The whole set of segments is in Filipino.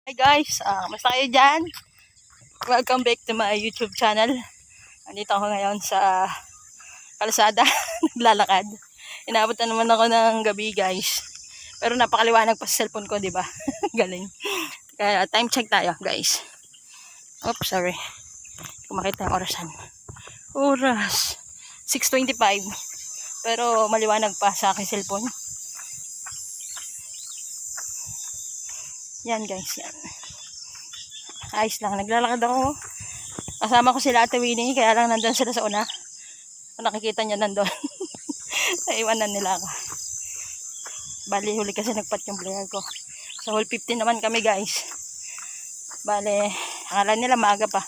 Hi guys, kamusta kayo dyan? Welcome back to my YouTube channel. Andito ako ngayon sa kalsada, naglalakad. Inabot na naman ako ng gabi guys. Pero napakaliwanag pa sa cellphone ko, di ba? Galing. Kaya time check tayo guys. Oops, sorry. Kung makita yung orasan. Oras, 6:25. Pero maliwanag pa sa aking cellphone. Yan guys, yan. Ayos lang, naglalakad ako. Kasama ko sila Ate Winnie, kaya lang nandun sila sa una. Kung nakikita nyo nandun. Naiwanan nila ako. Bali, huli kasi nagpat yung player ko. Sa hole 15 naman kami guys. Bali, akala nila maaga pa.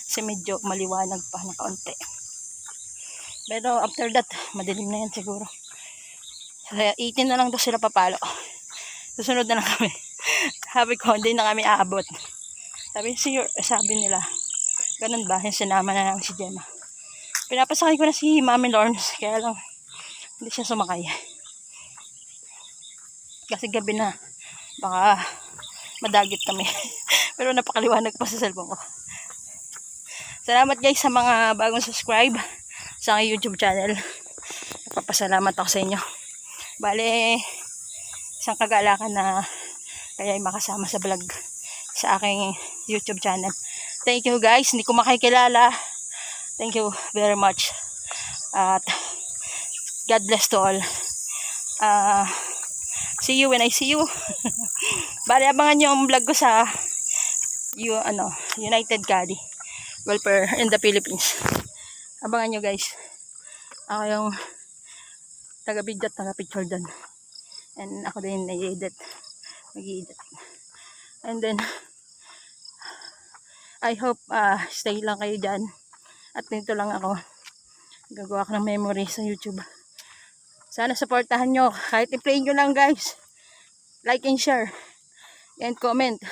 Kasi medyo maliwanag pa na kaunti. Pero after that, madilim na yan siguro. Kaya 18 na lang daw sila papalo. Susunod na lang kami. Sabi ko, hindi na kami aabot. Sabi nila, ganun ba? Yung sinama na lang si Gemma. Pinapasakay ko na si Mami Lawrence. Kaya lang, hindi siya sumakay. Kasi gabi na, baka madagit kami. Pero napakaliwanag pa sa cellphone ko. Salamat guys sa mga bagong subscribe sa aking YouTube channel. Napapasalamat ako sa inyo. Bale, isang kagalakan na kaya ay makasama sa vlog sa aking YouTube channel. Thank you guys. Hindi ko makikilala. Thank you very much. At God bless to all. See you when I see you. Bali, abangan nyo ang vlog ko sa United Cali Welfare in the Philippines. Abangan nyo guys. Ako yung taga-video at taga-picture doon. And ako din nag-edit. And then I hope stay lang kayo dyan. At nito lang ako. Gagawa ko ng memory sa YouTube. Sana supportahan nyo. Kahit i-play nyo lang guys. Like and share. And comment.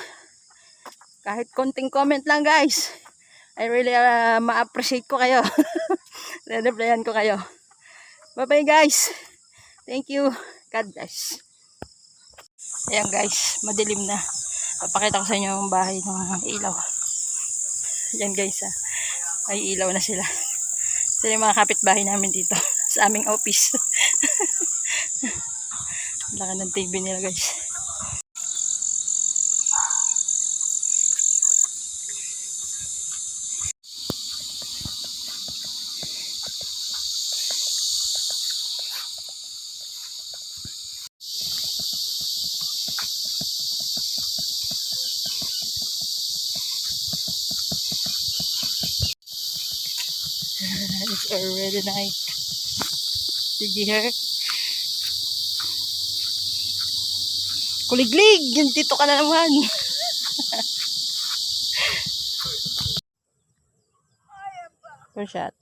Kahit konting comment lang guys. I really ma-appreciate ko kayo. Re-replyan ko kayo. Bye bye guys. Thank you. God bless. Ayan guys. Madilim na. Papakita ko sa inyo ang bahay ng ilaw. Ayan guys ay ilaw na sila. Sila yung mga kapitbahay namin dito. Sa aming office. Laka ng TV nila guys. It's already night. Did you hear? Kuliglig! Dito ka na naman. First shot.